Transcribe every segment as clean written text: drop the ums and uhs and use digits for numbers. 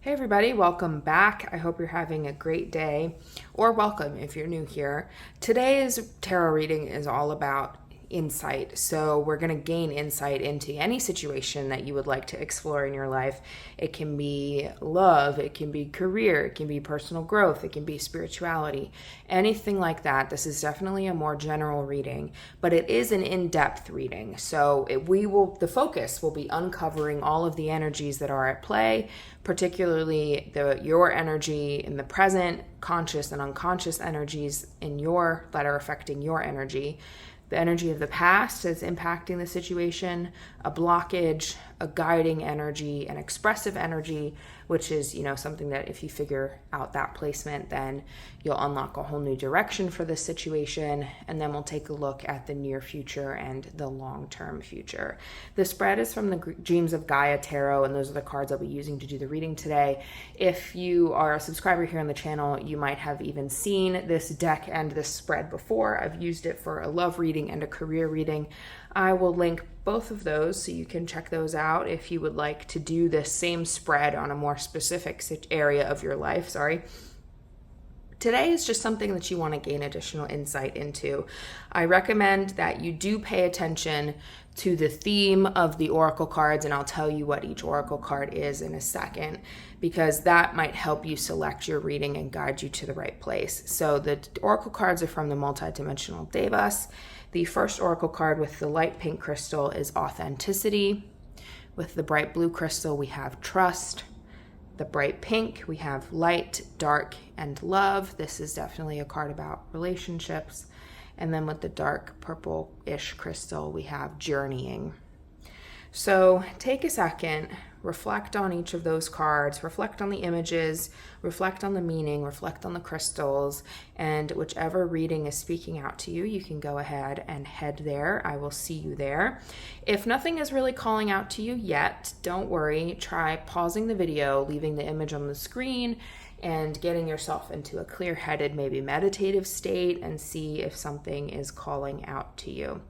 Hey everybody, welcome back. I hope you're having a great day, or welcome if you're new here. Today's tarot reading is all about insight. So we're going to gain insight into any situation that you would like to explore in your life. It can be love, it can be career, it can be personal growth, it can be spirituality, anything like that. This is definitely a more general reading, but it is an in-depth reading. So the focus will be uncovering all of the energies that are at play, particularly your energy in the present, conscious and unconscious energies that are affecting your energy. The energy of the past is impacting the situation, a blockage, a guiding energy, an expressive energy, which is, something that if you figure out that placement, then you'll unlock a whole new direction for this situation. And then we'll take a look at the near future and the long-term future. The spread is from the Dreams of Gaia Tarot, and those are the cards I'll be using to do the reading today. If you are a subscriber here on the channel, you might have even seen this deck and this spread before. I've used it for a love reading and a career reading. I will link both of those so you can check those out if you would like to do this same spread on a more specific area of your life. Today is just something that you want to gain additional insight into. I recommend that you do pay attention to the theme of the oracle cards, and I'll tell you what each oracle card is in a second, because that might help you select your reading and guide you to the right place. So the oracle cards are from the Multidimensional Devas. The first oracle card with the light pink crystal is authenticity. With the bright blue crystal, we have trust. The bright pink, we have light, dark, and love. This is definitely a card about relationships. And then with the dark purple-ish crystal, we have journeying. So take a second, reflect on each of those cards, reflect on the images, reflect on the meaning, reflect on the crystals, and whichever reading is speaking out to you, you can go ahead and head there. I will see you there. If nothing is really calling out to you yet, don't worry. Try pausing the video, leaving the image on the screen, and getting yourself into a clear-headed, maybe meditative state, and see if something is calling out to you.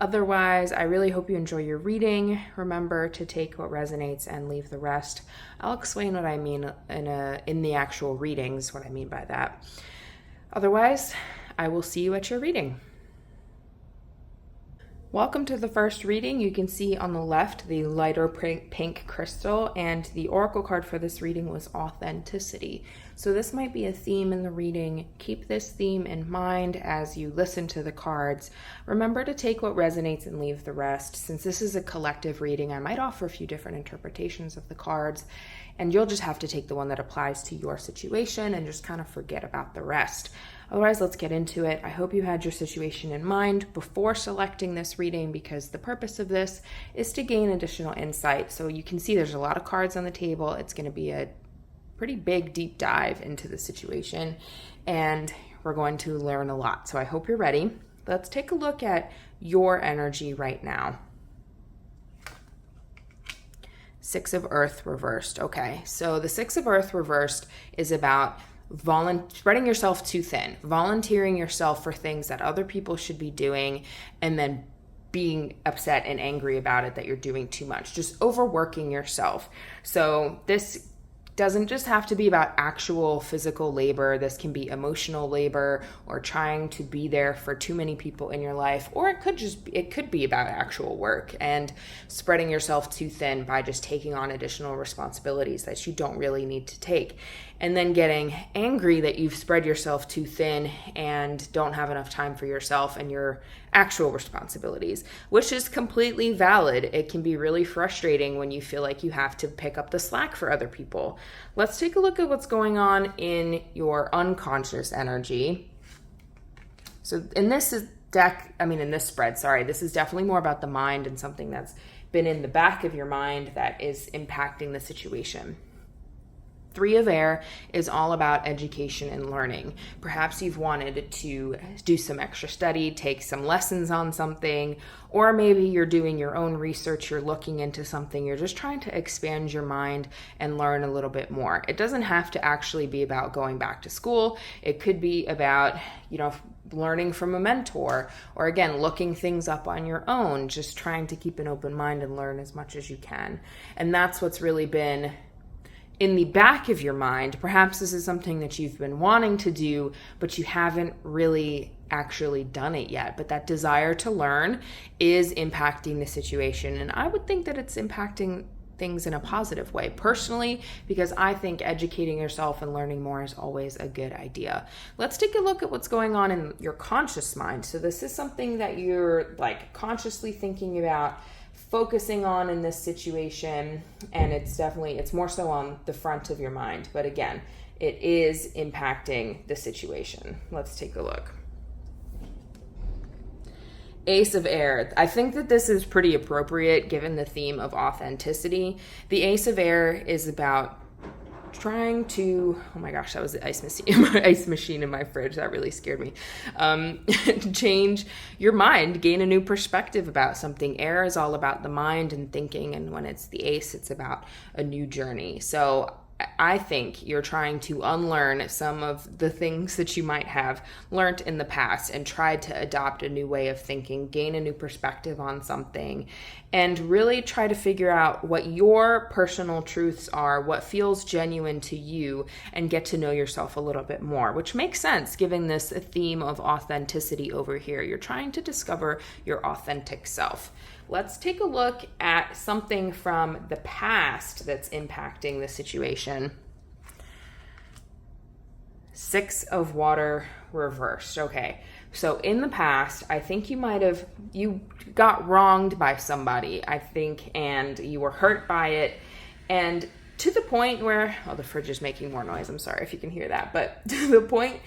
Otherwise, I really hope you enjoy your reading. Remember to take what resonates and leave the rest. I'll explain what I mean in the actual readings, what I mean by that. Otherwise, I will see you at your reading. Welcome to the first reading. You can see on the left the lighter pink crystal, and the oracle card for this reading was authenticity. So this might be a theme in the reading. Keep this theme in mind as you listen to the cards. Remember to take what resonates and leave the rest. Since this is a collective reading, I might offer a few different interpretations of the cards, and you'll just have to take the one that applies to your situation and just kind of forget about the rest. Otherwise, let's get into it. I hope you had your situation in mind before selecting this reading, because the purpose of this is to gain additional insight. So you can see there's a lot of cards on the table. It's going to be a pretty big deep dive into the situation, and we're going to learn a lot. So I hope you're ready. Let's take a look at your energy right now. Six of Earth reversed. Okay, so the Six of Earth reversed is about spreading yourself too thin, volunteering yourself for things that other people should be doing, and then being upset and angry about it that you're doing too much, just overworking yourself. So this doesn't just have to be about actual physical labor. This can be emotional labor, or trying to be there for too many people in your life, or it could be about actual work and spreading yourself too thin by just taking on additional responsibilities that you don't really need to take, and then getting angry that you've spread yourself too thin and don't have enough time for yourself and your actual responsibilities, which is completely valid. It can be really frustrating when you feel like you have to pick up the slack for other people. Let's take a look at what's going on in your unconscious energy. So in this spread, this is definitely more about the mind and something that's been in the back of your mind that is impacting the situation. Three of Air is all about education and learning. Perhaps you've wanted to do some extra study, take some lessons on something, or maybe you're doing your own research, you're looking into something, you're just trying to expand your mind and learn a little bit more. It doesn't have to actually be about going back to school. It could be about, learning from a mentor, or again, looking things up on your own, just trying to keep an open mind and learn as much as you can. And that's what's really been in the back of your mind, perhaps this is something that you've been wanting to do, but you haven't really actually done it yet. But that desire to learn is impacting the situation. And I would think that it's impacting things in a positive way personally, because I think educating yourself and learning more is always a good idea. Let's take a look at what's going on in your conscious mind. So this is something that you're like consciously thinking about, focusing on in this situation, and it's more so on the front of your mind, but again, it is impacting the situation. Let's take a look. Ace of Air. I think that this is pretty appropriate given the theme of authenticity. The Ace of Air is about trying to, oh my gosh, that was the ice machine in my fridge. That really scared me. Change your mind, gain a new perspective about something. Air is all about the mind and thinking. And when it's the ace, it's about a new journey. So I think you're trying to unlearn some of the things that you might have learned in the past and tried to adopt a new way of thinking, gain a new perspective on something, and really try to figure out what your personal truths are, what feels genuine to you, and get to know yourself a little bit more, which makes sense given this theme of authenticity over here. You're trying to discover your authentic self. Let's take a look at something from the past that's impacting the situation. Six of Water reversed. Okay, so in the past, I think you got wronged by somebody, I think, and you were hurt by it. And to the point where, oh, the fridge is making more noise. I'm sorry if you can hear that. But to the point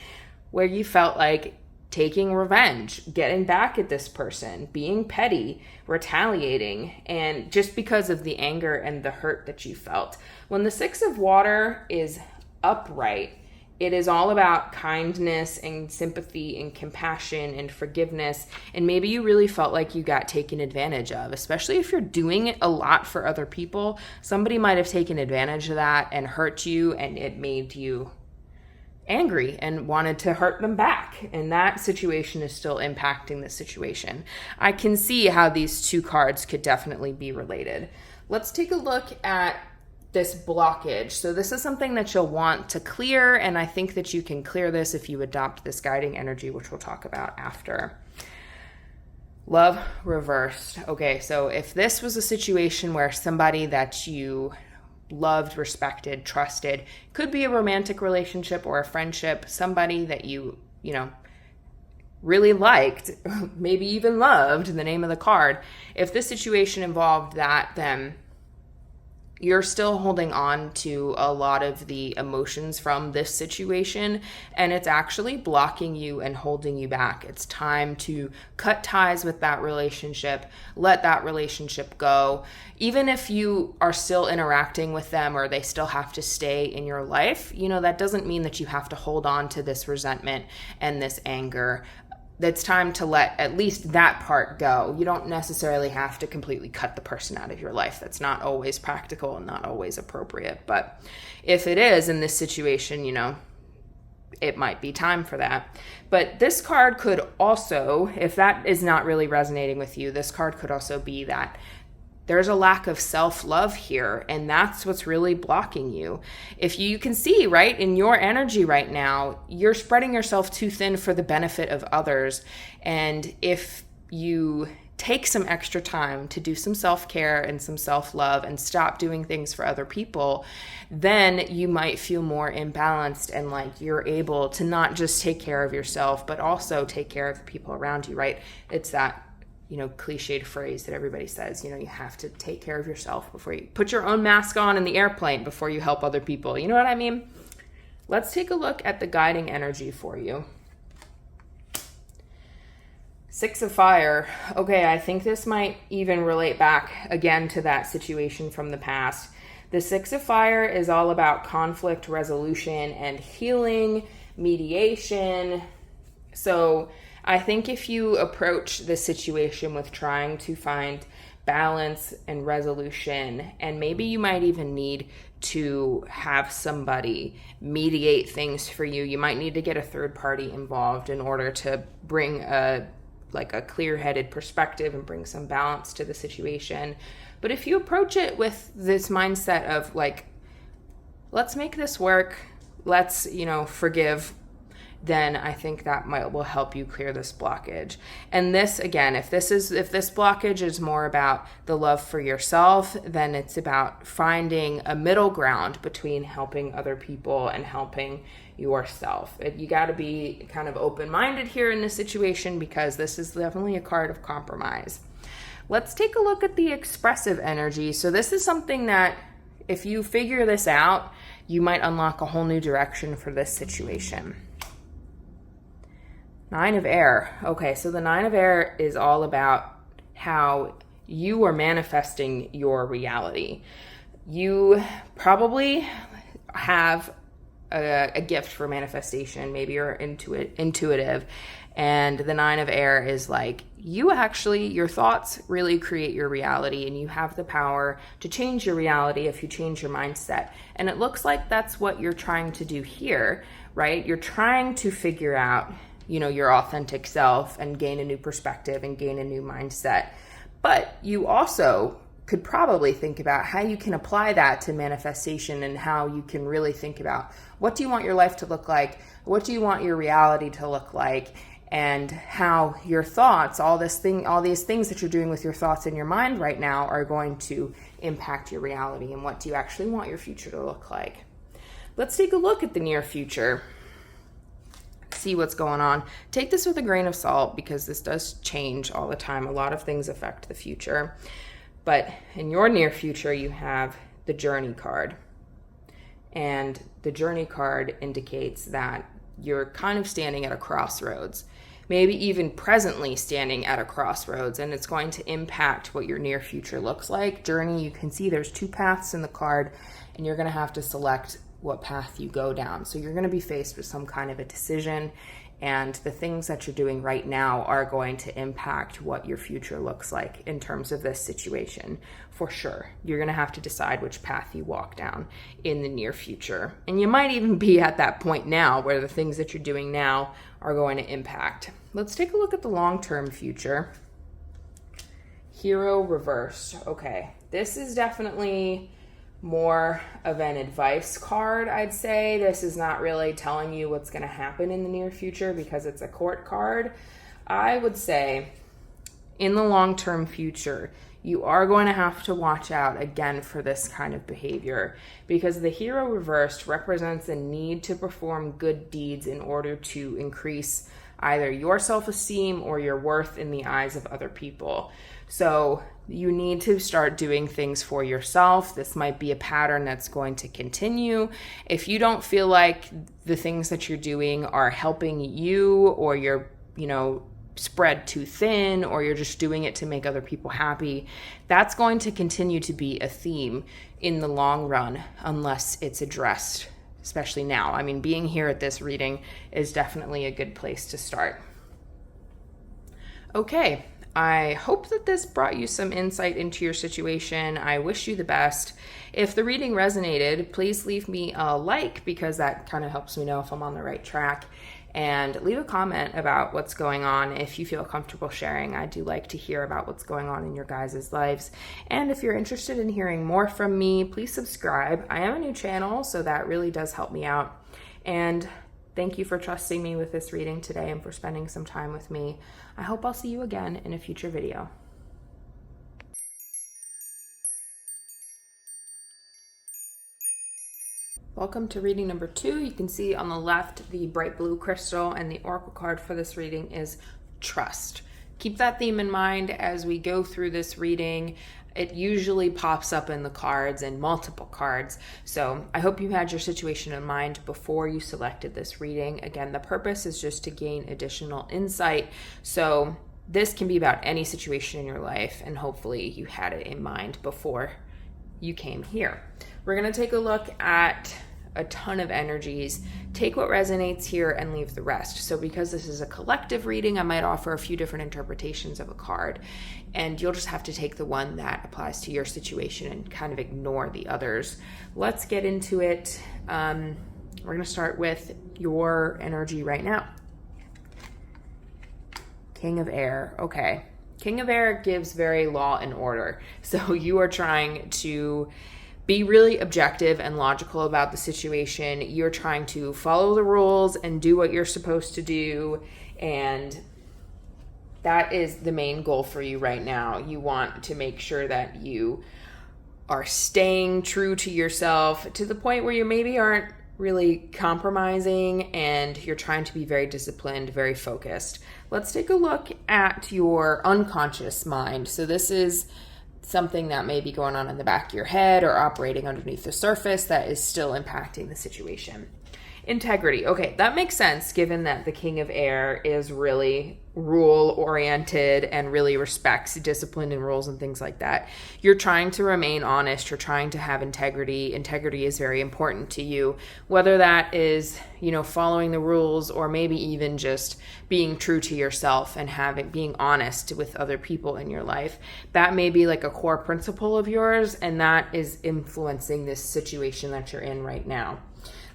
where you felt like taking revenge, getting back at this person, being petty, retaliating, and just because of the anger and the hurt that you felt. When the Six of Water is upright, it is all about kindness and sympathy and compassion and forgiveness. And maybe you really felt like you got taken advantage of, especially if you're doing it a lot for other people. Somebody might have taken advantage of that and hurt you, and it made you angry and wanted to hurt them back. And that situation is still impacting the situation. I can see how these two cards could definitely be related. Let's take a look at this blockage. So this is something that you'll want to clear, and I think that you can clear this if you adopt this guiding energy, which we'll talk about after. Love reversed. Okay, so if this was a situation where somebody that you loved, respected, trusted, could be a romantic relationship or a friendship, somebody that you really liked, maybe even loved, the name of the card. If this situation involved that, then you're still holding on to a lot of the emotions from this situation, and it's actually blocking you and holding you back. It's time to cut ties with that relationship, let that relationship go. Even if you are still interacting with them or they still have to stay in your life, that doesn't mean that you have to hold on to this resentment and this anger. It's time to let at least that part go. You don't necessarily have to completely cut the person out of your life. That's not always practical and not always appropriate. But if it is in this situation, it might be time for that. But this card could also, if that is not really resonating with you, this card could also be that there's a lack of self-love here, and that's what's really blocking you. If you can see, right, in your energy right now, you're spreading yourself too thin for the benefit of others. And if you take some extra time to do some self-care and some self-love and stop doing things for other people, then you might feel more imbalanced and like you're able to not just take care of yourself, but also take care of the people around you, right? It's that cliched phrase that everybody says, you have to take care of yourself before you put your own mask on in the airplane before you help other people. You know what I mean? Let's take a look at the guiding energy for you. Six of Fire. Okay, I think this might even relate back again to that situation from the past. The Six of Fire is all about conflict resolution and healing, mediation. So I think if you approach the situation with trying to find balance and resolution, and maybe you might even need to have somebody mediate things for you. You might need to get a third party involved in order to bring a clear-headed perspective and bring some balance to the situation. But if you approach it with this mindset of let's make this work. Let's, forgive. Then I think that will help you clear this blockage. And this, again, if this blockage is more about the love for yourself, then it's about finding a middle ground between helping other people and helping yourself. You got to be kind of open-minded here in this situation, because this is definitely a card of compromise. Let's take a look at the expressive energy. So this is something that if you figure this out, you might unlock a whole new direction for this situation. Nine of Air. Okay, so the Nine of Air is all about how you are manifesting your reality. You probably have a gift for manifestation. Maybe you're intuitive. And the Nine of Air is like, your thoughts really create your reality, and you have the power to change your reality if you change your mindset. And it looks like that's what you're trying to do here, right? You're trying to figure out your authentic self and gain a new perspective and gain a new mindset. But you also could probably think about how you can apply that to manifestation, and how you can really think about, what do you want your life to look like? What do you want your reality to look like? And how your thoughts, all these things that you're doing with your thoughts in your mind right now are going to impact your reality, and what do you actually want your future to look like? Let's take a look at the near future. See what's going on. Take this with a grain of salt, because this does change all the time. A lot of things affect the future. But in your near future, you have the Journey card. And the Journey card indicates that you're kind of standing at a crossroads, maybe even presently standing at a crossroads, and it's going to impact what your near future looks like. Journey, you can see there's two paths in the card, and you're going to have to select what path you go down. So you're going to be faced with some kind of a decision, and the things that you're doing right now are going to impact what your future looks like in terms of this situation. For sure, you're going to have to decide which path you walk down in the near future. And you might even be at that point now where the things that you're doing now are going to impact. Let's take a look at the long-term future. Hero reversed. Okay, this is definitely more of an advice card, I'd say. This is not really telling you what's going to happen in the near future, because it's a court card. I would say in the long-term future, you are going to have to watch out again for this kind of behavior, because the Hero reversed represents a need to perform good deeds in order to increase either your self-esteem or your worth in the eyes of other people. So you need to start doing things for yourself. This might be a pattern that's going to continue. If you don't feel like the things that you're doing are helping you, or you're, spread too thin, or you're just doing it to make other people happy, that's going to continue to be a theme in the long run unless it's addressed, especially now. I mean, being here at this reading is definitely a good place to start. Okay. I hope that this brought you some insight into your situation. I wish you the best. If the reading resonated, please leave me a like, because that kind of helps me know if I'm on the right track. And leave a comment about what's going on if you feel comfortable sharing. I do like to hear about what's going on in your guys' lives. And if you're interested in hearing more from me, please subscribe. I am a new channel, so that really does help me out. And thank you for trusting me with this reading today and for spending some time with me. I hope I'll see you again in a future video. Welcome to reading number 2. You can see on the left the bright blue crystal, and the oracle card for this reading is Trust. Keep that theme in mind as we go through this reading. It usually pops up in the cards, in multiple cards. So I hope you had your situation in mind before you selected this reading. Again, the purpose is just to gain additional insight. So this can be about any situation in your life, and hopefully you had it in mind before you came here. We're going to take a look at a ton of energies. Take what resonates here and leave the rest. So because this is a collective reading, I might offer a few different interpretations of a card, and you'll just have to take the one that applies to your situation and kind of ignore the others. Let's get into it. We're going to start with your energy right now. King of Air. Okay. King of Air gives very law and order. So you are trying to be really objective and logical about the situation. You're trying to follow the rules and do what you're supposed to do, and that is the main goal for you right now. You want to make sure that you are staying true to yourself to the point where you maybe aren't really compromising, and you're trying to be very disciplined, very focused. Let's take a look at your unconscious mind. So this is something that may be going on in the back of your head or operating underneath the surface that is still impacting the situation. Integrity. Okay, that makes sense given that the King of Air is really rule-oriented and really respects discipline and rules and things like that. You're trying to remain honest. You're trying to have integrity. Integrity is very important to you, whether that is, following the rules or maybe even just being true to yourself and being honest with other people in your life. That may be like a core principle of yours, and that is influencing this situation that you're in right now.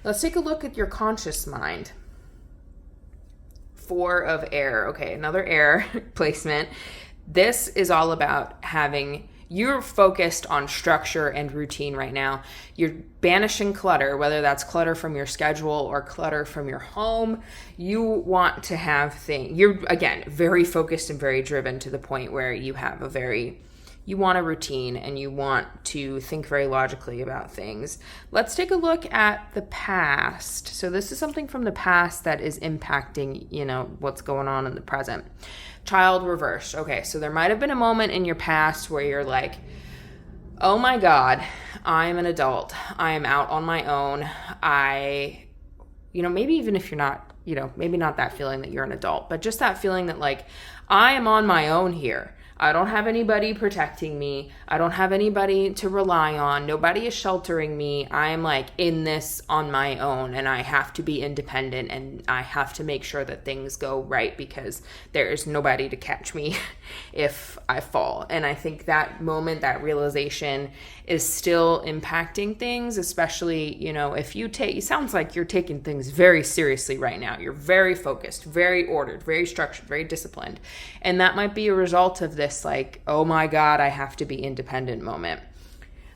Let's take a look at your conscious mind. 4 of air. Okay, another air placement. This is all about you're focused on structure and routine right now. You're banishing clutter, whether that's clutter from your schedule or clutter from your home. You want to have you're, again, very focused and very driven to the point where you want a routine and you want to think very logically about things. Let's take a look at the past. So this is something from the past that is impacting, what's going on in the present. Child reversed. Okay, so there might have been a moment in your past where you're like, oh my God, I'm an adult. I am out on my own. Maybe even if you're not, maybe not that feeling that you're an adult, but just that feeling that like, I am on my own here. I don't have anybody protecting me. I don't have anybody to rely on. Nobody is sheltering me. I am like in this on my own, and I have to be independent, and I have to make sure that things go right because there is nobody to catch me if I fall. And I think that moment, that realization is still impacting things, especially, if it sounds like you're taking things very seriously right now. You're very focused, very ordered, very structured, very disciplined. And that might be a result of this like, oh my God, I have to be independent moment.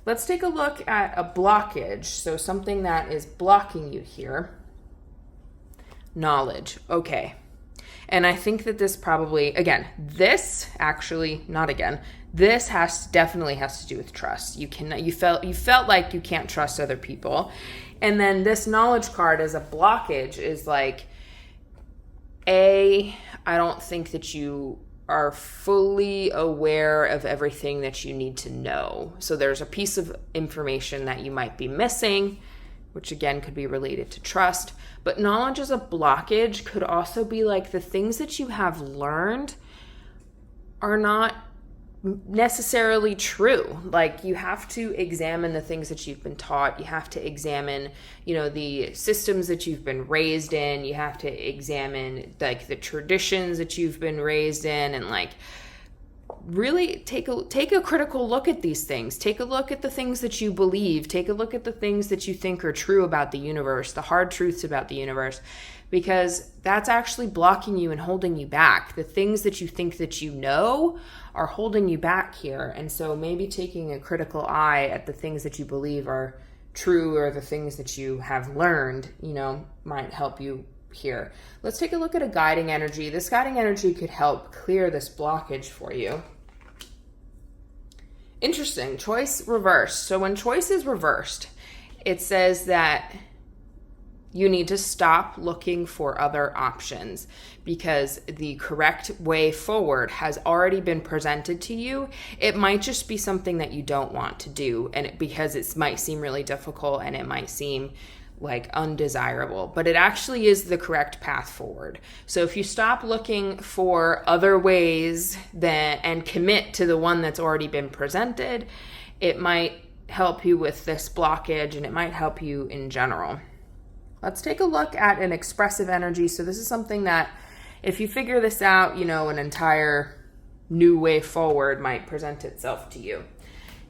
Let's take a look at a blockage. So something that is blocking you here. Knowledge. Okay. And I think that this definitely has to do with trust. You felt like you can't trust other people. And then this knowledge card as a blockage is like, I don't think that you are fully aware of everything that you need to know. So there's a piece of information that you might be missing, which again could be related to trust. But knowledge as a blockage could also be like the things that you have learned are not necessarily true. Like you have to examine the things that you've been taught. You have to examine, the systems that you've been raised in. You have to examine like the traditions that you've been raised in, and like really take a critical look at these things. Take a look at the things that you believe. Take a look at the things that you think are true about the universe, the hard truths about the universe, because that's actually blocking you and holding you back. The things that you think that you know are holding you back here. And so maybe taking a critical eye at the things that you believe are true or the things that you have learned, might help you here. Let's take a look at a guiding energy. This guiding energy could help clear this blockage for you. Interesting. Choice reversed. So when choice is reversed, it says that you need to stop looking for other options because the correct way forward has already been presented to you. It might just be something that you don't want to do, and because it might seem really difficult and it might seem like undesirable, but it actually is the correct path forward. So if you stop looking for other ways and commit to the one that's already been presented, it might help you with this blockage, and it might help you in general. Let's take a look at an expressive energy. So this is something that if you figure this out, an entire new way forward might present itself to you.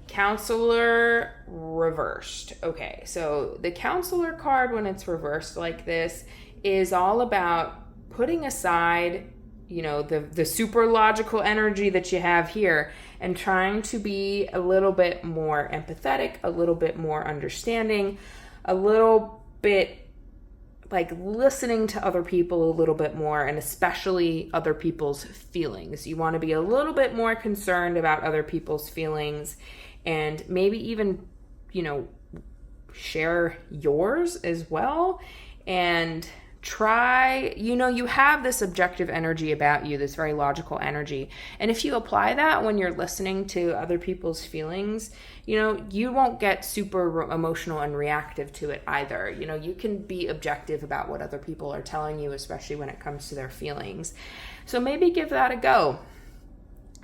Counselor reversed. Okay, so the counselor card, when it's reversed like this, is all about putting aside, the super logical energy that you have here and trying to be a little bit more empathetic, a little bit more understanding, a little bit like listening to other people a little bit more, and especially other people's feelings. You want to be a little bit more concerned about other people's feelings, and maybe even, share yours as well. And try, you have this objective energy about you, this very logical energy. And if you apply that when you're listening to other people's feelings, you won't get super emotional and reactive to it either. You can be objective about what other people are telling you, especially when it comes to their feelings. So maybe give that a go.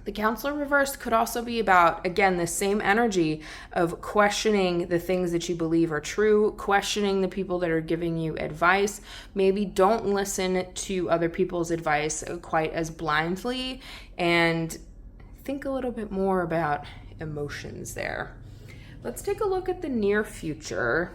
The Counselor reversed could also be about, again, the same energy of questioning the things that you believe are true, questioning the people that are giving you advice. Maybe don't listen to other people's advice quite as blindly, and think a little bit more about emotions there. Let's take a look at the near future.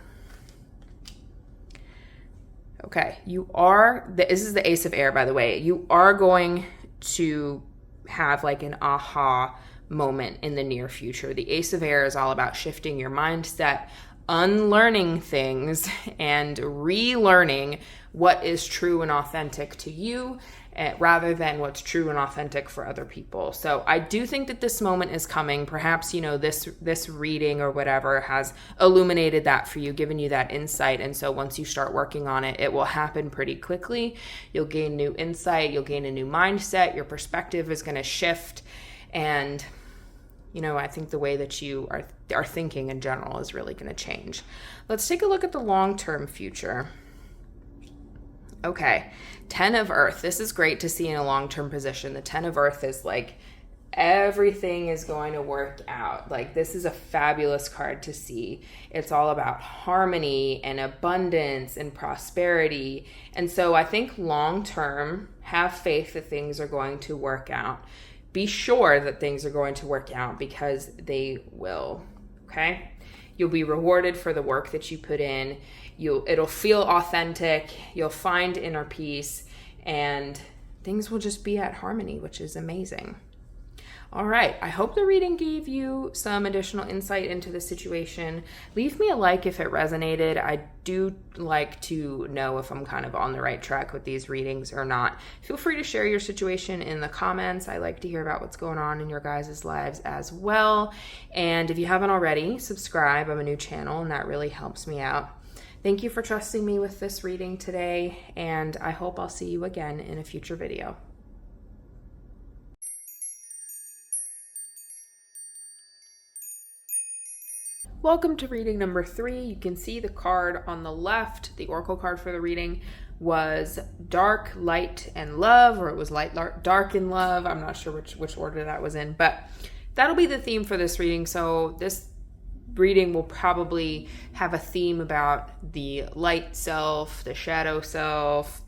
Okay, this is the Ace of Air, by the way. You are going to have like an aha moment in the near future. The Ace of Air is all about shifting your mindset, unlearning things, and relearning what is true and authentic to you, rather than what's true and authentic for other people. So I do think that this moment is coming. Perhaps, this reading or whatever has illuminated that for you, given you that insight. And so once you start working on it, it will happen pretty quickly. You'll gain new insight. You'll gain a new mindset. Your perspective is going to shift. And, I think the way that you are thinking in general is really going to change. Let's take a look at the long-term future. Okay, 10 of Earth. This is great to see in a long-term position. The 10 of Earth is like everything is going to work out. Like, this is a fabulous card to see. It's all about harmony and abundance and prosperity. And so I think long-term, have faith that things are going to work out. Be sure that things are going to work out, because they will, okay? You'll be rewarded for the work that you put in. It'll feel authentic. You'll find inner peace, and things will just be at harmony, which is amazing. All right. I hope the reading gave you some additional insight into the situation. Leave me a like if it resonated. I do like to know if I'm kind of on the right track with these readings or not. Feel free to share your situation in the comments. I like to hear about what's going on in your guys' lives as well. And if you haven't already, subscribe. I'm a new channel, and that really helps me out. Thank you for trusting me with this reading today, and I hope I'll see you again in a future video. Welcome to reading number 3. You can see the card on the left. The oracle card for the reading was Dark, Light, and Love, or it was Light, Dark, and Love. I'm not sure which order that was in, but that'll be the theme for this reading. So this reading will probably have a theme about the light self, the shadow self,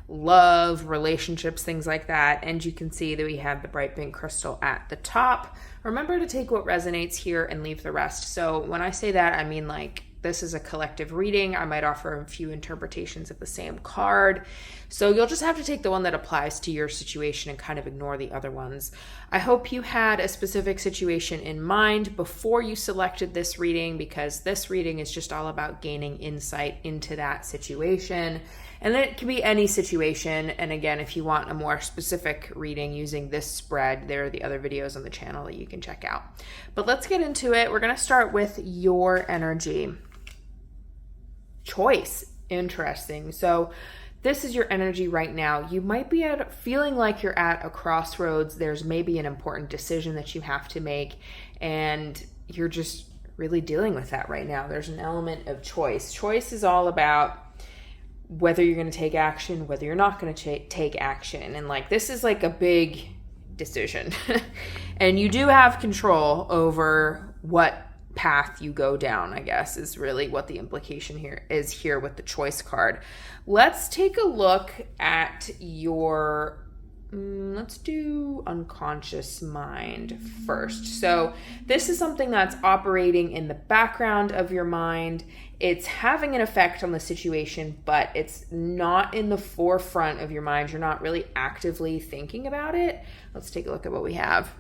love, relationships, things like that. And you can see that we have the bright pink crystal at the top. Remember to take what resonates here and leave the rest. So when I say that, I mean like this is a collective reading. I might offer a few interpretations of the same card. So you'll just have to take the one that applies to your situation and kind of ignore the other ones. I hope you had a specific situation in mind before you selected this reading, because this reading is just all about gaining insight into that situation. And it can be any situation. And again, if you want a more specific reading using this spread, there are the other videos on the channel that you can check out. But let's get into it. We're going to start with your energy. Choice. Interesting. So this is your energy right now. You might be feeling like you're at a crossroads. There's maybe an important decision that you have to make, and you're just really dealing with that right now. There's an element of choice. Choice is all about whether you're going to take action, whether you're not going to take action. And like, this is like a big decision. And you do have control over what path you go down, I guess, is really what the implication here with the choice card. Let's take a look at your let's do unconscious mind first. So this is something that's operating in the background of your mind. It's having an effect on the situation, but it's not in the forefront of your mind. You're not really actively thinking about it. Let's take a look at what we have.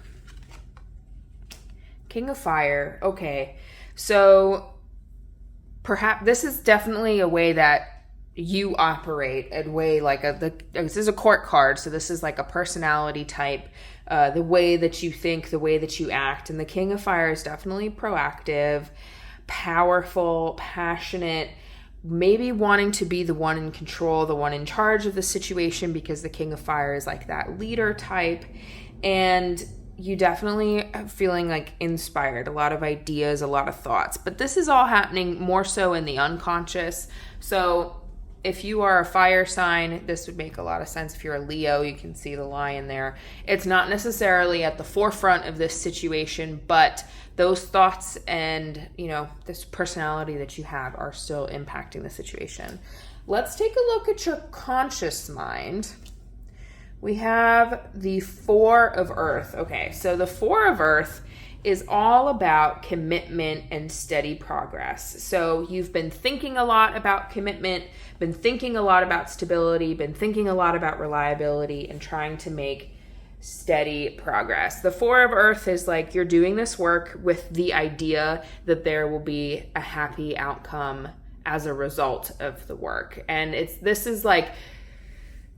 King of Fire. Okay. So perhaps this is definitely a way that you operate, a way like this is a court card. So this is like a personality type, the way that you think, the way that you act. And the King of Fire is definitely proactive, powerful, passionate, maybe wanting to be the one in control, the one in charge of the situation, because the King of Fire is like that leader type. And you definitely are feeling like inspired, a lot of ideas, a lot of thoughts. But this is all happening more so in the unconscious. So if you are a fire sign, this would make a lot of sense. If you're a Leo, you can see the lion there. It's not necessarily at the forefront of this situation, but those thoughts and, this personality that you have are still impacting the situation. Let's take a look at your conscious mind. We have the Four of Earth. Okay, so the Four of Earth is all about commitment and steady progress. So you've been thinking a lot about commitment, been thinking a lot about stability, been thinking a lot about reliability, and trying to make steady progress. The Four of Earth is like you're doing this work with the idea that there will be a happy outcome as a result of the work. And this is like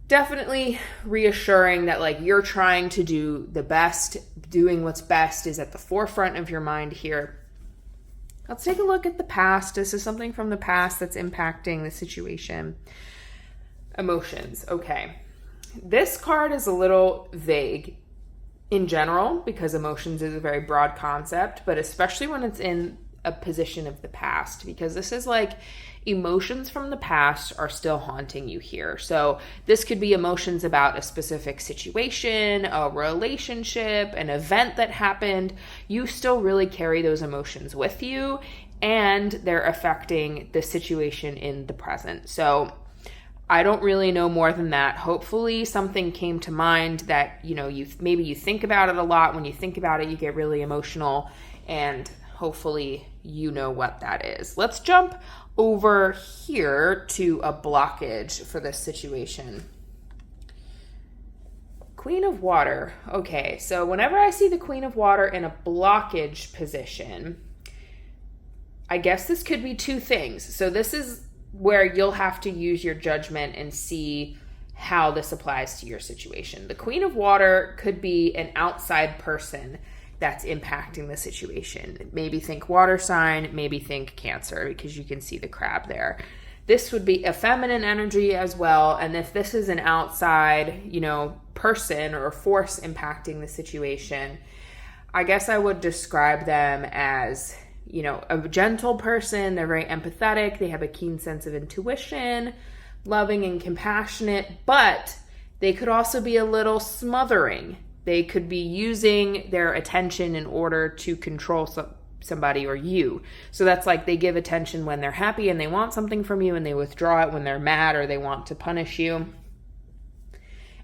definitely reassuring that like you're trying to do the best, doing what's best is at the forefront of your mind here. Let's take a look at the past. This is something from the past that's impacting the situation. Emotions. Okay. This card is a little vague in general because emotions is a very broad concept, but especially when it's in a position of the past, because this is like emotions from the past are still haunting you here. So this could be emotions about a specific situation, a relationship, an event that happened. You still really carry those emotions with you, and they're affecting the situation in the present. So I don't really know more than that. Hopefully something came to mind that, maybe you think about it a lot. When you think about it, you get really emotional, and hopefully you know what that is. Let's jump over here to a blockage for this situation. Queen of Water. Okay, so whenever I see the Queen of Water in a blockage position, I guess this could be two things. So this is where you'll have to use your judgment and see how this applies to your situation. The Queen of Water could be an outside person that's impacting the situation. Maybe think water sign, maybe think Cancer, because you can see the crab there. This would be a feminine energy as well. And if this is an outside, person or force impacting the situation, I guess I would describe them as, a gentle person. They're very empathetic. They have a keen sense of intuition, loving and compassionate, but they could also be a little smothering. They could be using their attention in order to control somebody or you. So that's like they give attention when they're happy and they want something from you, and they withdraw it when they're mad or they want to punish you.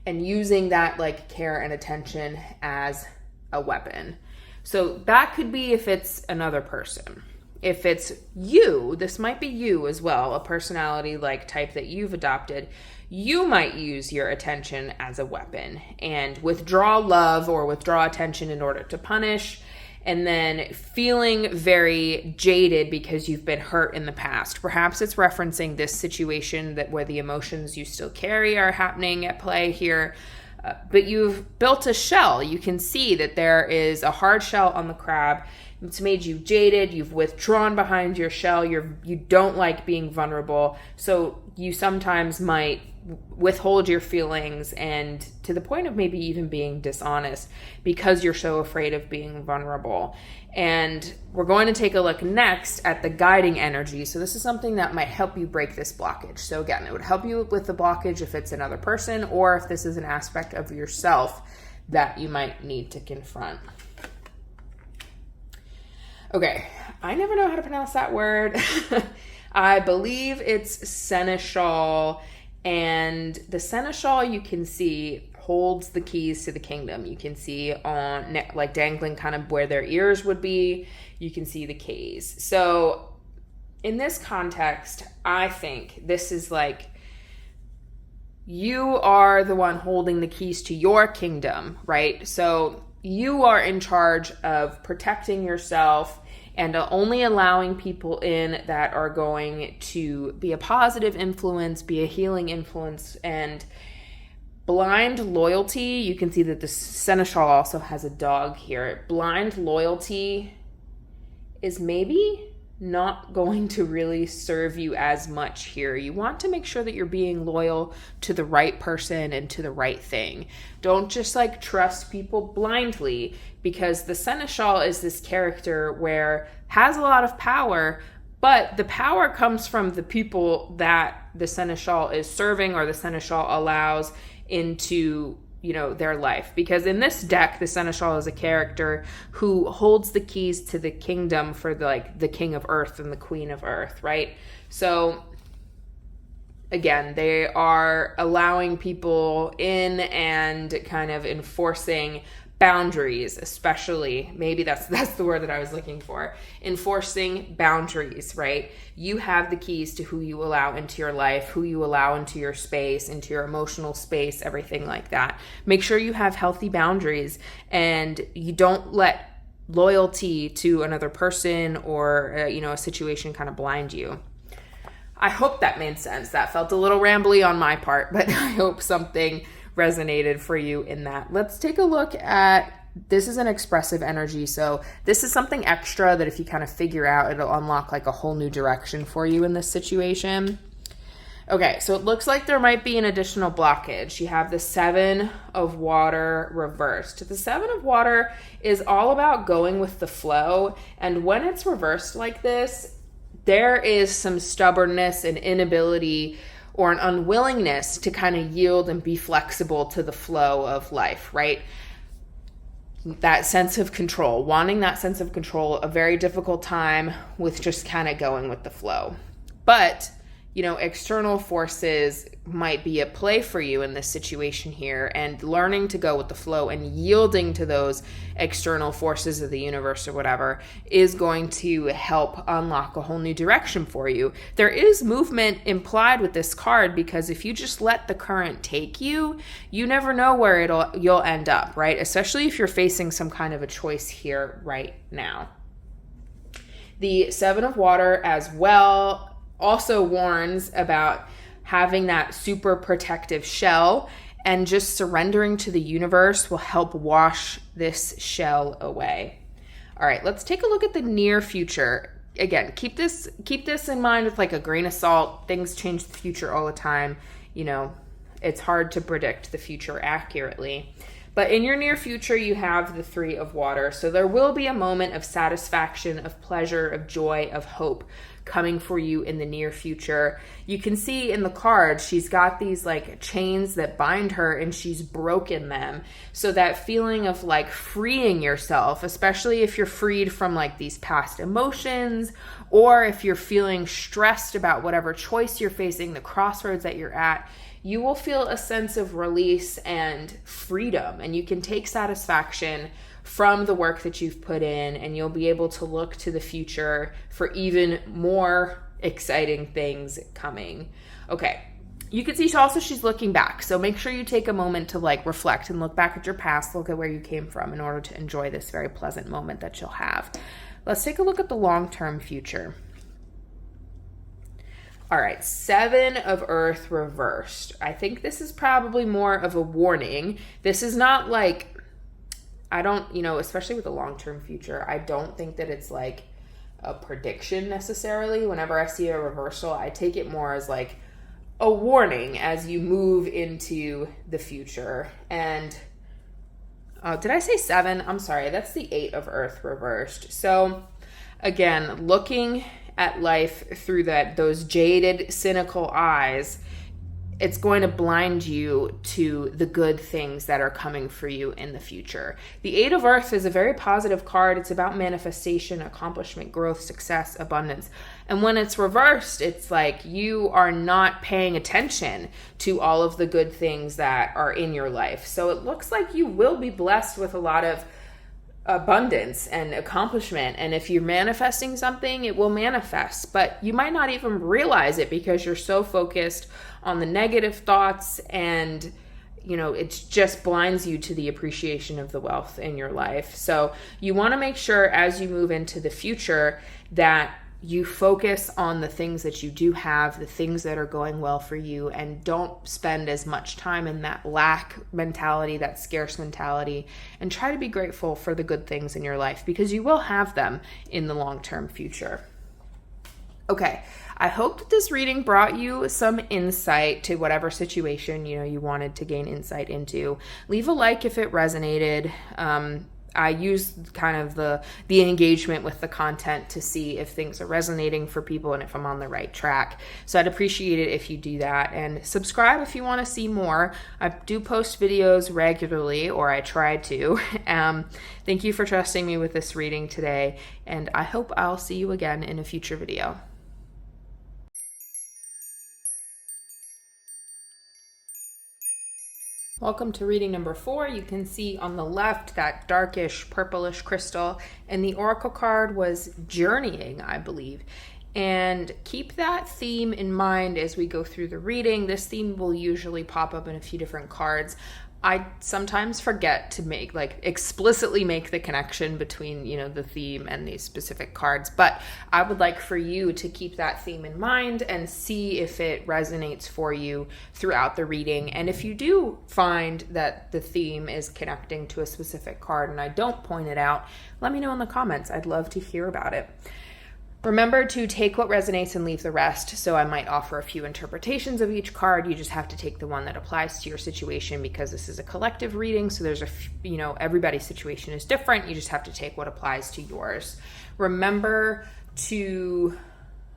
And using that like care and attention as a weapon. So that could be if it's another person. If it's you, this might be you as well, a personality like type that you've adopted. You might use your attention as a weapon and withdraw love or withdraw attention in order to punish, and then feeling very jaded because you've been hurt in the past. Perhaps it's referencing this situation that where the emotions you still carry are happening at play here. But you've built a shell. You can see that there is a hard shell on the crab. It's made you jaded. You've withdrawn behind your shell. You don't like being vulnerable. So you sometimes might withhold your feelings, and to the point of maybe even being dishonest because you're so afraid of being vulnerable. And we're going to take a look next at the guiding energy. So this is something that might help you break this blockage. So again, it would help you with the blockage if it's another person or if this is an aspect of yourself that you might need to confront. Okay, I never know how to pronounce that word. I believe it's seneschal. And the seneschal, you can see, holds the keys to the kingdom. You can see on like dangling kind of where their ears would be. You can see the keys. So in this context, I think this is like you are the one holding the keys to your kingdom, right? So you are in charge of protecting yourself and only allowing people in that are going to be a positive influence, be a healing influence. And blind loyalty, you can see that the seneschal also has a dog here. Blind loyalty is maybe not going to really serve you as much here. You want to make sure that you're being loyal to the right person and to the right thing. Don't just like trust people blindly, because the seneschal is this character where has a lot of power, but the power comes from the people that the seneschal is serving or the seneschal allows into their life. Because in this deck, the seneschal is a character who holds the keys to the kingdom for the king of earth and the queen of earth, right? So again, they are allowing people in and kind of enforcing boundaries, especially, maybe that's the word that I was looking for, enforcing boundaries, right? You have the keys to who you allow into your life, who you allow into your space, into your emotional space, everything like that. Make sure you have healthy boundaries and you don't let loyalty to another person or a situation kind of blind you. I hope that made sense. That felt a little rambly on my part, but I hope something resonated for you in that. Let's take a look at, this is an expressive energy. So this is something extra that if you kind of figure out, it'll unlock like a whole new direction for you in this situation. Okay, so it looks like there might be an additional blockage. You have the 7 of water reversed. The 7 of water is all about going with the flow. And when it's reversed like this, there is some stubbornness and inability or an unwillingness to kind of yield and be flexible to the flow of life, right? That sense of control, wanting that sense of control, a very difficult time with just kind of going with the flow. But, external forces might be at play for you in this situation here, and learning to go with the flow and yielding to those external forces of the universe or whatever is going to help unlock a whole new direction for you. There is movement implied with this card, because if you just let the current take you, you never know where you'll end up, right? Especially if you're facing some kind of a choice here right now. The 7 of water as well also warns about having that super protective shell, and just surrendering to the universe will help wash this shell away. All right, let's take a look at the near future. Again, keep this in mind with like a grain of salt. Things change the future all the time. It's hard to predict the future accurately. But in your near future, you have the 3 of water. So there will be a moment of satisfaction, of pleasure, of joy, of hope coming for you in the near future. You can see in the card, she's got these like chains that bind her and she's broken them. So that feeling of like freeing yourself, especially if you're freed from like these past emotions, or if you're feeling stressed about whatever choice you're facing, the crossroads that you're at, you will feel a sense of release and freedom, and you can take satisfaction from the work that you've put in, and you'll be able to look to the future for even more exciting things coming. Okay, you can see she's looking back, so make sure you take a moment to like reflect and look back at your past, look at where you came from in order to enjoy this very pleasant moment that you'll have. Let's take a look at the long-term future. All right, 7 of earth reversed. I think this is probably more of a warning. This is not like, especially with the long-term future, I don't think that it's like a prediction necessarily. Whenever I see a reversal, I take it more as like a warning as you move into the future. And did I say 7? I'm sorry, that's the 8 of earth reversed. So again, looking at life through those jaded, cynical eyes, it's going to blind you to the good things that are coming for you in the future. The 8 of Earth is a very positive card. It's about manifestation, accomplishment, growth, success, abundance. And when it's reversed, it's like you are not paying attention to all of the good things that are in your life. So it looks like you will be blessed with a lot of abundance and accomplishment, and if you're manifesting something, it will manifest, but you might not even realize it because you're so focused on the negative thoughts and it just blinds you to the appreciation of the wealth in your life. So you want to make sure as you move into the future that you focus on the things that you do have, the things that are going well for you, and don't spend as much time in that lack mentality, that scarce mentality, and try to be grateful for the good things in your life because you will have them in the long-term future. Okay, I hope that this reading brought you some insight to whatever situation, you wanted to gain insight into. Leave a like if it resonated. I use kind of the engagement with the content to see if things are resonating for people and if I'm on the right track. So I'd appreciate it if you do that, and subscribe if you want to see more. I do post videos regularly, or I try to. Thank you for trusting me with this reading today, and I hope I'll see you again in a future video. Welcome to reading number 4. You can see on the left that darkish purplish crystal, and the oracle card was journeying, I believe. And keep that theme in mind as we go through the reading. This theme will usually pop up in a few different cards. I sometimes forget to explicitly make the connection between, the theme and these specific cards, but I would like for you to keep that theme in mind and see if it resonates for you throughout the reading. And if you do find that the theme is connecting to a specific card and I don't point it out, let me know in the comments. I'd love to hear about it. Remember to take what resonates and leave the rest. So I might offer a few interpretations of each card. You just have to take the one that applies to your situation because this is a collective reading. So there's everybody's situation is different. You just have to take what applies to yours. Remember to,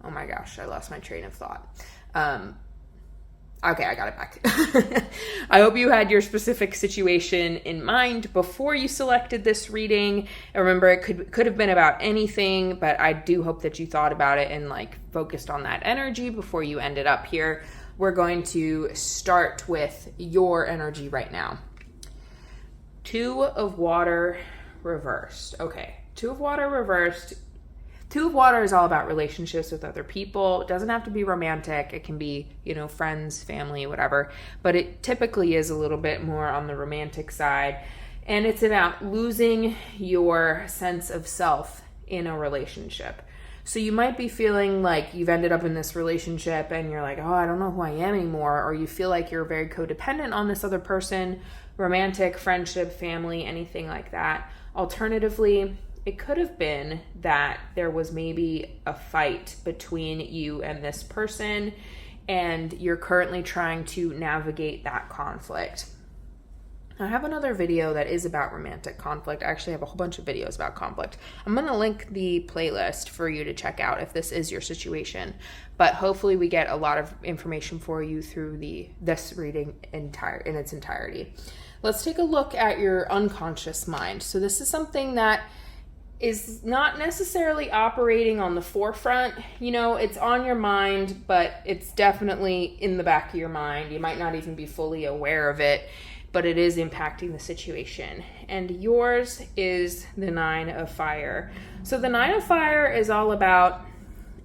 oh my gosh, I lost my train of thought. Okay, I got it back. I hope you had your specific situation in mind before you selected this reading. And remember, it could have been about anything, but I do hope that you thought about it and focused on that energy before you ended up here. We're going to start with your energy right now. 2 of Water reversed. Okay, 2 of Water reversed. 2 of Water is all about relationships with other people. It doesn't have to be romantic. It can be, friends, family, whatever. But it typically is a little bit more on the romantic side. And it's about losing your sense of self in a relationship. So you might be feeling like you've ended up in this relationship and you're like, oh, I don't know who I am anymore. Or you feel like you're very codependent on this other person, romantic, friendship, family, anything like that. Alternatively, it could have been that there was maybe a fight between you and this person, and you're currently trying to navigate that conflict. I have another video that is about romantic conflict. I actually have a whole bunch of videos about conflict. I'm going to link the playlist for you to check out if this is your situation. But hopefully we get a lot of information for you through this reading in its entirety. Let's take a look at your unconscious mind. So this is something that is not necessarily operating on the forefront. It's on your mind, but it's definitely in the back of your mind. You might not even be fully aware of it, but it is impacting the situation. And yours is the 9 of Fire. So the 9 of Fire is all about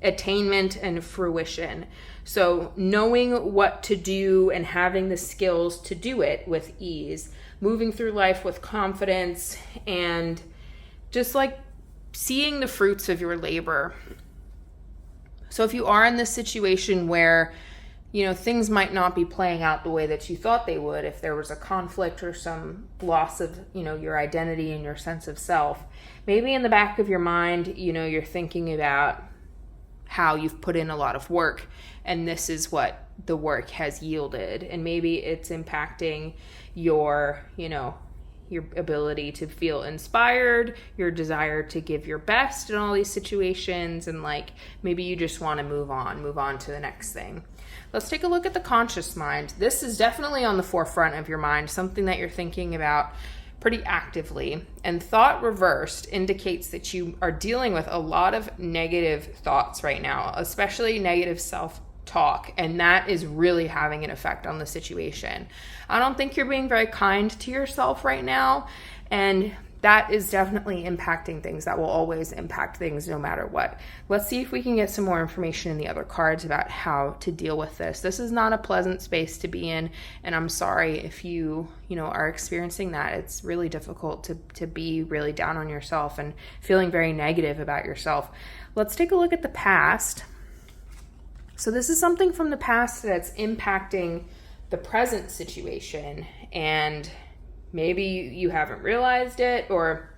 attainment and fruition. So knowing what to do and having the skills to do it with ease, moving through life with confidence, and just seeing the fruits of your labor. So if you are in this situation where, things might not be playing out the way that you thought they would, if there was a conflict or some loss of, your identity and your sense of self, maybe in the back of your mind, you're thinking about how you've put in a lot of work and this is what the work has yielded. And maybe it's impacting your ability to feel inspired, your desire to give your best in all these situations, and maybe you just want to move on to the next thing. Let's take a look at the conscious mind. This is definitely on the forefront of your mind, something that you're thinking about pretty actively. And thought reversed indicates that you are dealing with a lot of negative thoughts right now, especially negative self-talk, and that is really having an effect on the situation. I don't think you're being very kind to yourself right now, and that is definitely impacting things. That will always impact things no matter what. Let's see if we can get some more information in the other cards about how to deal with this. This is not a pleasant space to be in, and I'm sorry if you are experiencing that. It's really difficult to be really down on yourself and feeling very negative about yourself. Let's take a look at the past. So this is something from the past that's impacting the present situation, and maybe you haven't realized it, or,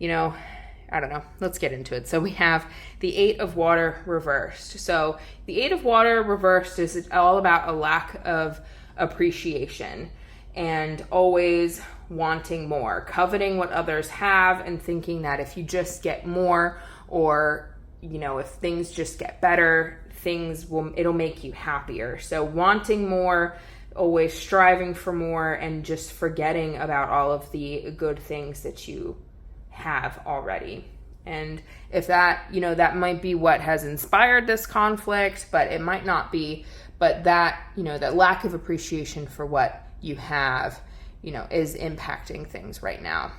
I don't know. Let's get into it. So we have the 8 of Water reversed. So the 8 of Water reversed is all about a lack of appreciation and always wanting more, coveting what others have and thinking that if you just get more, or, if things just get better, it'll make you happier. So wanting more, always striving for more, and just forgetting about all of the good things that you have already. And if that, that might be what has inspired this conflict, but it might not be. But that, that lack of appreciation for what you have, is impacting things right now.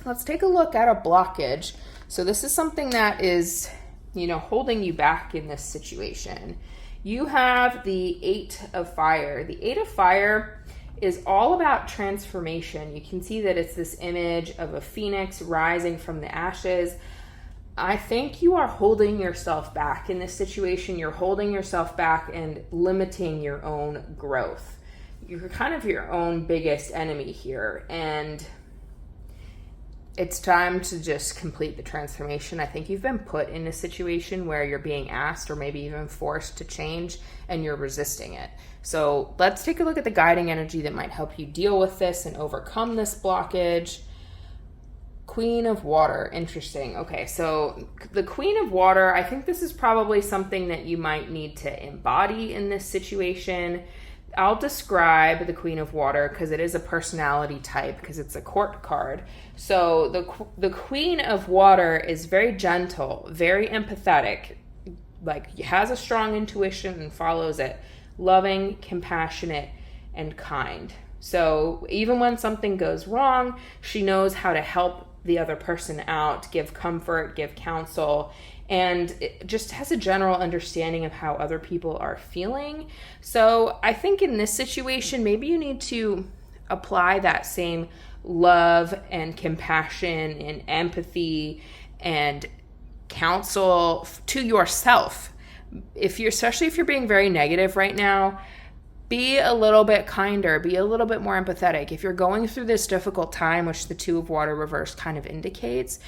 Let's take a look at a blockage. So this is something that is, holding you back in this situation. You have the 8 of Fire. The 8 of Fire is all about transformation. You can see that it's this image of a phoenix rising from the ashes. I think you are holding yourself back in this situation. You're holding yourself back and limiting your own growth. You're kind of your own biggest enemy here, and it's time to just complete the transformation. I think you've been put in a situation where you're being asked or maybe even forced to change, and you're resisting it. So let's take a look at the guiding energy that might help you deal with this and overcome this blockage. Queen of Water. Interesting. Okay, so the Queen of Water, I think this is probably something that you might need to embody in this situation. I'll describe the Queen of Water because it is a personality type, because it's a court card. So the Queen of Water is very gentle, very empathetic, like has a strong intuition and follows it, loving, compassionate, and kind. So even when something goes wrong, she knows how to help the other person out, give comfort, give counsel, and it just has a general understanding of how other people are feeling. So I think in this situation, maybe you need to apply that same love and compassion and empathy and counsel to yourself. Especially if you're being very negative right now, be a little bit kinder, be a little bit more empathetic. If you're going through this difficult time, which the 2 of Water reversed kind of indicates,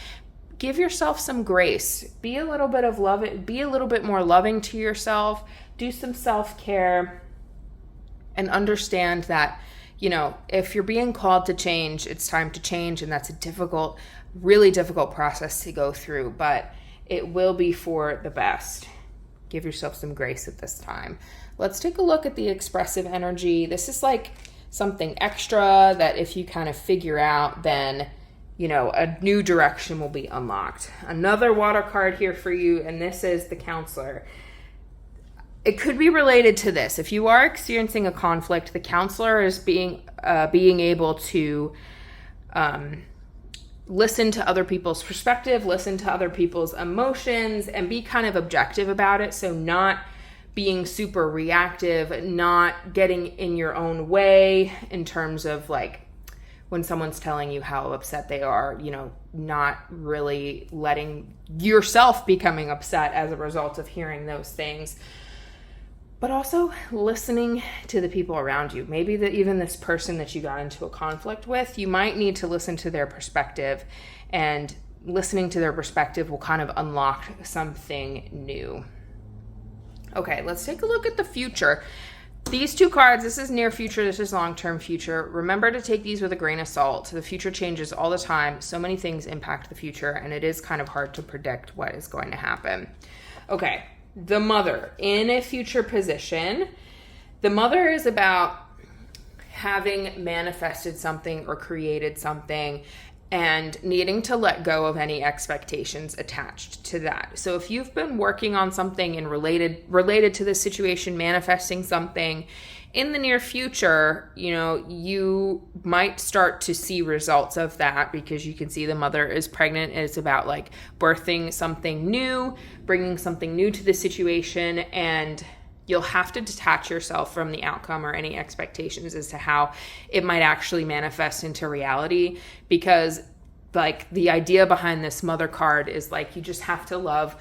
give yourself some grace. Be a little bit of love. Be a little bit more loving to yourself. Do some self-care, and understand that, if you're being called to change, it's time to change, and that's a difficult, really difficult process to go through, but it will be for the best. Give yourself some grace at this time. Let's take a look at the expressive energy. This is like something extra that if you kind of figure out, then a new direction will be unlocked. Another water card here for you, and this is the Counselor. It could be related to this. If you are experiencing a conflict, the Counselor is being able to listen to other people's perspective, listen to other people's emotions, and be kind of objective about it. So not being super reactive, not getting in your own way in terms of like when someone's telling you how upset they are, not really letting yourself becoming upset as a result of hearing those things, but also listening to the people around you. Maybe even this person that you got into a conflict with, you might need to listen to their perspective, and listening to their perspective will kind of unlock something new. Okay, let's take a look at the future. These 2 cards, this is near future, this is long-term future. Remember to take these with a grain of salt. The future changes all the time. So many things impact the future, and it is kind of hard to predict what is going to happen. Okay, the Mother in a future position. The Mother is about having manifested something or created something and needing to let go of any expectations attached to that. So if you've been working on something and related to this situation, manifesting something, in the near future, you might start to see results of that because you can see the mother is pregnant. It's about like birthing something new, bringing something new to the situation, and you'll have to detach yourself from the outcome or any expectations as to how it might actually manifest into reality, because like the idea behind this mother card is like you just have to love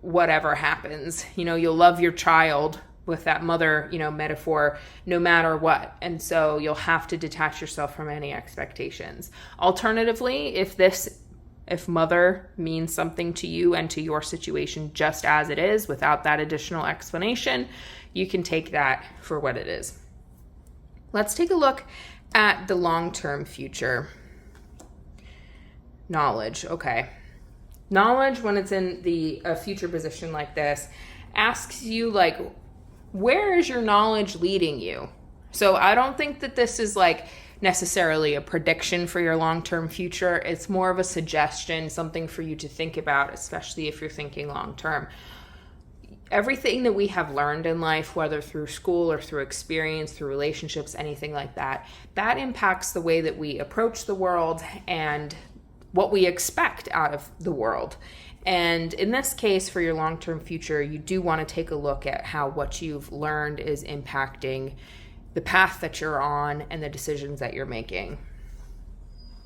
whatever happens. You'll love your child with that mother, metaphor, no matter what. And so you'll have to detach yourself from any expectations. Alternatively, if mother means something to you and to your situation just as it is, without that additional explanation, you can take that for what it is. Let's take a look at the long-term future. Knowledge. Okay. Knowledge, when it's in a future position like this, asks you like, where is your knowledge leading you? So I don't think that this is like necessarily a prediction for your long-term future. It's more of a suggestion, something for you to think about, especially if you're thinking long-term. Everything that we have learned in life, whether through school or through experience, through relationships, anything like that, that impacts the way that we approach the world and what we expect out of the world. And in this case, for your long-term future, you do want to take a look at how what you've learned is impacting the path that you're on and the decisions that you're making.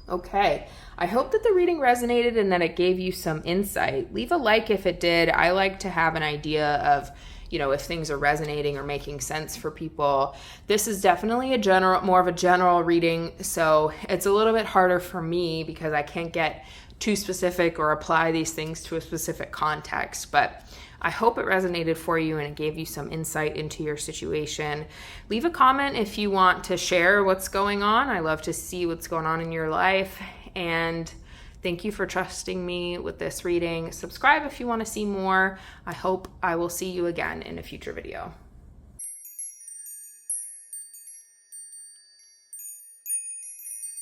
Okay, I hope that the reading resonated and that it gave you some insight. Leave a like if it did. I like to have an idea of, if things are resonating or making sense for people. This is definitely more of a general reading, so it's a little bit harder for me because I can't get too specific or apply these things to a specific context, but I hope it resonated for you and it gave you some insight into your situation. Leave a comment if you want to share what's going on. I love to see what's going on in your life, and thank you for trusting me with this reading. Subscribe if you want to see more. I hope I will see you again in a future video.